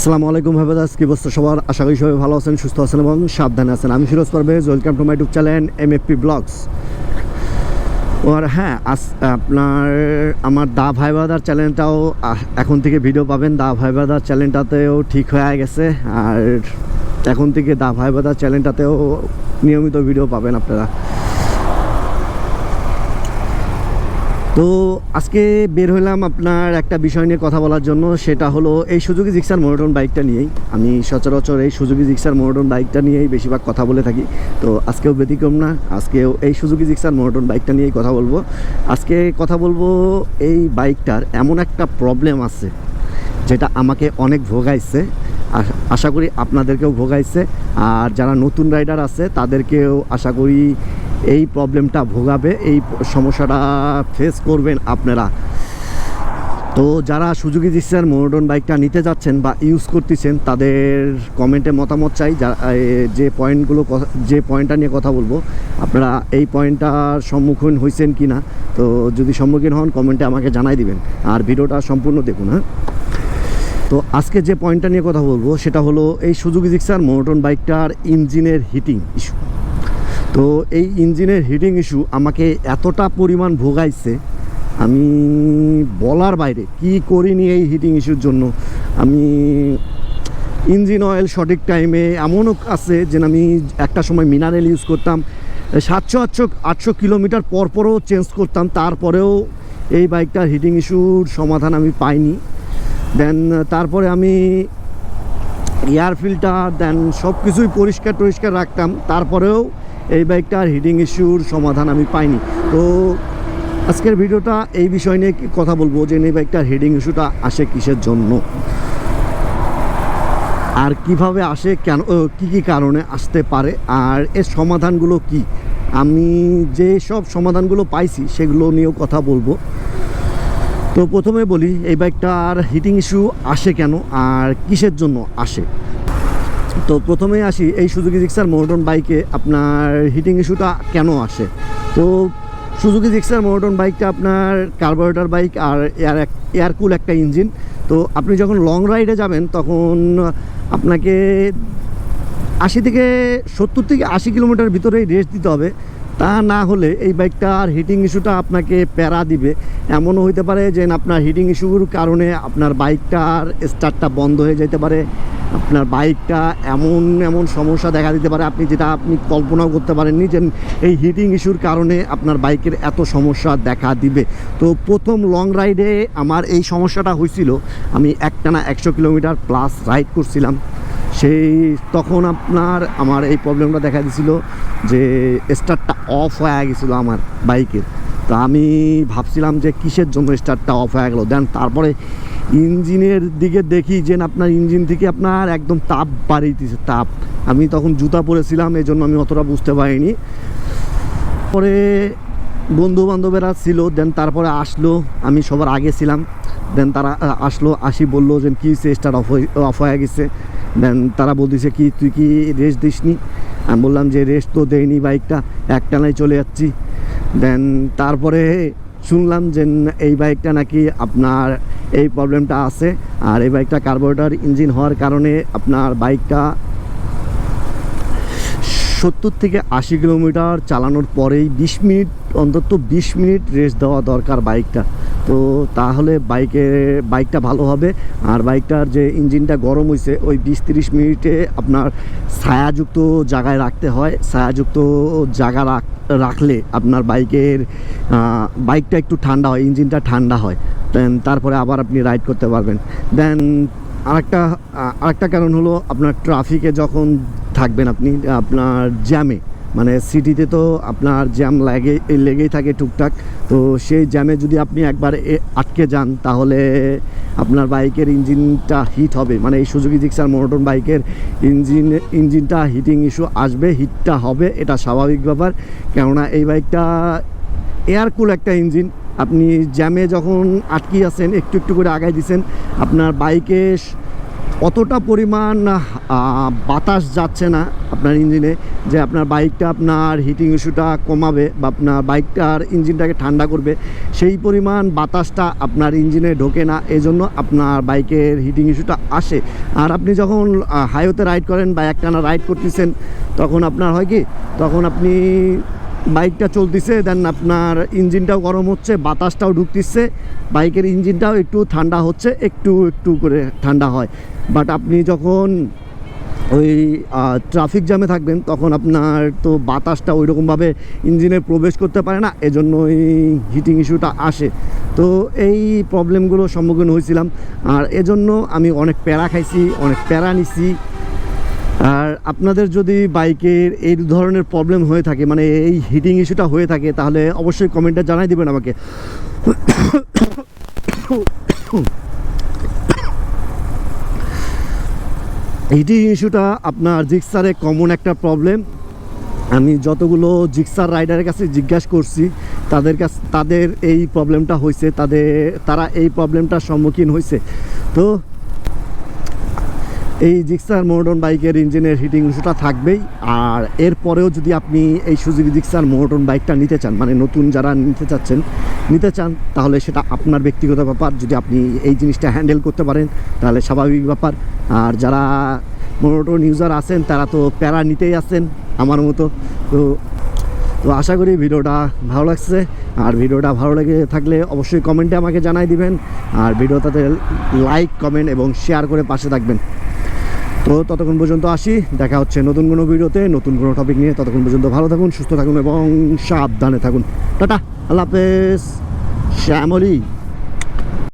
আসসালামু আলাইকুম ভাইবাদাস, কি অবস্থা সবার? আশা করি সবাই ভালো আছেন, সুস্থ আছেন এবং সাবধানে আছেন। আমি Firoz Parvez, welcome to my YouTube channel MFP blogs. আর হ্যাঁ, আপনার আমার দা ভাইবাদার চ্যানেলটাও এখন থেকে ভিডিও পাবেন। দা ভাইবাদার চ্যানেলটাতেও ঠিক হয়ে গেছে, আর এখন থেকে দা ভাইবাদার চ্যানেলটাতেও নিয়মিত ভিডিও পাবেন আপনারা। তো আজকে বের হলাম আপনার একটা বিষয় নিয়ে কথা বলার জন্য, সেটা হলো এই সুজুকি জিক্সার মোনোটন বাইকটা নিয়েই। আমি সচরাচর এই সুজুকি জিক্সার মোনোটন বাইকটা নিয়েই বেশিরভাগ কথা বলে থাকি। তো আজকেও ব্যতিক্রম না, আজকেও এই সুজুকি জিক্সার মোনোটন বাইকটা নিয়েই কথা বলবো। আজকে কথা বলবো এই বাইকটার এমন একটা প্রবলেম আছে যেটা আমাকে অনেক ভোগাইছে, আশা করি আপনাদেরকেও ভোগাইছে। আর যারা নতুন রাইডার আছে তাদেরকেও আশা করি এই প্রবলেমটা ভোগাবে, এই সমস্যাটা ফেস করবেন আপনারা। তো যারা সুজুকি জিক্সার মোনোটন বাইকটা নিতে যাচ্ছেন বা ইউজ করতেছেন তাদের কমেন্টে মতামত চাই। যে পয়েন্টটা নিয়ে কথা বলবো, আপনারা এই পয়েন্টটার সম্মুখীন হয়েছেন কি না। তো যদি সম্মুখীন হন কমেন্টে আমাকে জানাই দিবেন, আর ভিডিওটা সম্পূর্ণ দেখুন। হ্যাঁ, তো আজকে যে পয়েন্টটা নিয়ে কথা বলবো সেটা হলো এই সুজুকি জিক্সার মোনোটন বাইকটার ইঞ্জিনের হিটিং ইস্যু। তো এই ইঞ্জিনের হিটিং ইস্যু আমাকে এতটা পরিমাণ ভোগাইছে, আমি বলার বাইরে। কি করিনি এই হিটিং ইস্যুর জন্য। আমি ইঞ্জিন অয়েল সঠিক টাইমে, এমনও আছে যে আমি একটা সময় মিনারেল ইউজ করতাম 700-800 কিলোমিটার পরও চেঞ্জ করতাম, তারপরেও এই বাইকটার হিটিং ইস্যুর সমাধান আমি পাইনি। দেন তারপরে আমি এয়ার ফিল্টার দেন সব কিছুই পরিষ্কার রাখতাম, তারপরেও এই বাইকটার হিটিং ইস্যুর সমাধান আমি পাইনি। তো আজকের ভিডিওটা এই বিষয় নিয়ে কথা বলবো যে এই বাইকটার হিটিং ইস্যুটা আসে কিসের জন্য, আর কিভাবে আসে, কেন, কী কারণে আসতে পারে, আর এর সমাধানগুলো কি। আমি যে সব সমাধানগুলো পাইছি সেগুলো নিয়েও কথা বলবো। তো প্রথমে বলি এই বাইকটার হিটিং ইস্যু আসে কেন আর কিসের জন্য আসে। তো প্রথমে আসি এই সুজুকি জিক্সার মোনোটন বাইকে আপনার হিটিং ইস্যুটা কেন আসে। তো সুজুকি জিক্সার মোনোটন বাইকটা আপনার কার্বোরেটর বাইক আর এয়ার কুল একটা ইঞ্জিন। তো আপনি যখন লং রাইডে যাবেন তখন আপনাকে 70 থেকে 80 কিলোমিটার ভিতরেই রেস্ট দিতে হবে। তা না হলে এই বাইকটার হিটিং ইস্যুটা আপনাকে প্যারা দিবে। এমনও হইতে পারে যে আপনার হিটিং ইস্যুর কারণে আপনার বাইকটার স্টার্টটা বন্ধ হয়ে যেতে পারে, আপনার বাইকটা এমন সমস্যা দেখা দিতে পারে যেটা আপনি কল্পনাও করতে পারেননি যে এই হিটিং ইস্যুর কারণে আপনার বাইকের এত সমস্যা দেখা দিবে। তো প্রথম লং রাইডে আমার এই সমস্যাটা হয়েছিল। আমি একটানা 100 কিলোমিটার প্লাস রাইড করছিলাম, তখন আমার এই প্রবলেমটা দেখা দিয়েছিল যে স্টার্টটা অফ হয়ে গেছিলো আমার বাইকের। তো আমি ভাবছিলাম যে কিসের জন্য স্টার্টটা অফ হয়ে গেলো। দেন তারপরে ইঞ্জিনের দিকে দেখি যে আপনার ইঞ্জিন থেকে আপনার একদম তাপ বাড়িয়েছে, তাপ। আমি তখন জুতা পরেছিলাম, এই জন্য আমি অতটা বুঝতে পারিনি। পরে বন্ধু বান্ধবেরা ছিল, দেন তারপরে আসলো, আমি সবার আগে ছিলাম। দেন তারা আসি বললো যে কী স্টার্ট অফ হয়ে গেছে। দেন তারা বলতেছে কি তুই কি রেস্ট দিসনি? আমি বললাম যে রেস্ট তো দেয়নি, বাইকটা একটানায় চলে যাচ্ছি। দেন তারপরে শুনলাম যে এই বাইকটা নাকি আপনার এই প্রবলেমটা আছে, আর এই বাইকটা কার্বোরেটর ইঞ্জিন হওয়ার কারণে আপনার বাইকটা 70 থেকে 80 কিলোমিটার চালানোর পরেই 20 মিনিট রেস্ট দেওয়া দরকার বাইকটা। তো তাহলে বাইকটা ভালো হবে। আর বাইকটার যে ইঞ্জিনটা গরম হয়েছে ওই 20-30 মিনিটে আপনার ছায়াযুক্ত জায়গায় রাখতে হয়। ছায়াযুক্ত জায়গা রাখলে আপনার বাইকটা একটু ঠান্ডা হয়, ইঞ্জিনটা ঠান্ডা হয়। দেন তারপরে আবার আপনি রাইড করতে পারবেন। দেন আরেকটা কারণ হলো আপনার ট্রাফিকে যখন থাকবেন আপনি, আপনার জ্যামে, মানে সিটিতে তো আপনার জ্যাম লেগেই থাকে টুকটাক। তো সেই জ্যামে যদি আপনি একবার আটকে যান তাহলে আপনার বাইকের ইঞ্জিনটা হিট হবে। মানে এই সুজুকি জিক্সার মোনোটন বাইকের ইঞ্জিনটা হিটিং ইস্যু আসবে, হিটটা হবে, এটা স্বাভাবিক ব্যাপার। কেননা এই বাইকটা এয়ার কুল একটা ইঞ্জিন। আপনি জ্যামে যখন আটকে আছেন, একটু করে আগায় দিচ্ছেন, আপনার বাইকে অতটা পরিমাণ বাতাস যাচ্ছে না আপনার ইঞ্জিনে যে আপনার বাইকটা আপনার হিটিং ইস্যুটা কমাবে বা আপনার বাইকটার ইঞ্জিনটাকে ঠান্ডা করবে, সেই পরিমাণ বাতাসটা আপনার ইঞ্জিনে ঢোকে না, এজন্য আপনার বাইকের হিটিং ইস্যুটা আসে। আর আপনি যখন হাইওয়েতে রাইড করেন বা একটানা রাইড করতেছেন, তখন আপনার হয় কি, তখন আপনি বাইকটা চলতেছে, দেন আপনার ইঞ্জিনটাও গরম হচ্ছে, বাতাসটাও ঢুকতেছে, বাইকের ইঞ্জিনটাও একটু ঠান্ডা হচ্ছে, একটু একটু করে ঠান্ডা হয়। বাট আপনি যখন ওই ট্রাফিক জ্যামে থাকবেন, তখন আপনার তো বাতাসটা ওই রকমভাবে ইঞ্জিনে প্রবেশ করতে পারে না, এজন্য এই হিটিং ইস্যুটা আসে। তো এই প্রবলেমগুলো সম্মুখীন হয়েছিলাম, আর এজন্য আমি অনেক প্যারা খাইছি, অনেক প্যারা নিছি। আর আপনাদের যদি বাইকের এই ধরনের প্রবলেম হয়ে থাকে, মানে এই হিটিং ইস্যুটা হয়ে থাকে, তাহলে অবশ্যই কমেন্টে জানাই দিবেন আমাকে। হিটিং ইস্যুটা আপনার জিক্সারে কমন একটা প্রবলেম। আমি যতগুলো জিক্সার রাইডারের কাছে জিজ্ঞাসা করছি, তাদের এই প্রবলেমটা হয়েছে, তারা এই প্রবলেমটার সম্মুখীন হয়েছে। তো এই জিক্সার মোনোটন বাইকের ইঞ্জিনের হিটিং ইস্যুটা থাকবেই। আর এরপরেও যদি আপনি এই সুজুকি জিক্সার মোনোটন বাইকটা নিতে চান, মানে নতুন যারা নিতে চান, তাহলে সেটা আপনার ব্যক্তিগত ব্যাপার। যদি আপনি এই জিনিসটা হ্যান্ডেল করতে পারেন, তাহলে স্বাভাবিক ব্যাপার। আর যারা মোনোটন ইউজার আছেন, তারা তো প্যারা নিতেই আছেন আমার মতো। তো আশা করি ভিডিওটা ভালো লাগছে। আর ভিডিওটা ভালো লেগে থাকলে অবশ্যই কমেন্টে আমাকে জানাই দিবেন। আর ভিডিওটাতে লাইক, কমেন্ট এবং শেয়ার করে পাশে থাকবেন। তো ততক্ষণ পর্যন্ত আসি, দেখা হচ্ছে নতুন কোনো ভিডিওতে, নতুন কোনো টপিক নিয়ে। ততক্ষণ পর্যন্ত ভালো থাকুন, সুস্থ থাকুন এবং সাবধানে থাকুন। টাটা, আল্লাহ হাফেজ। শ্যামলী।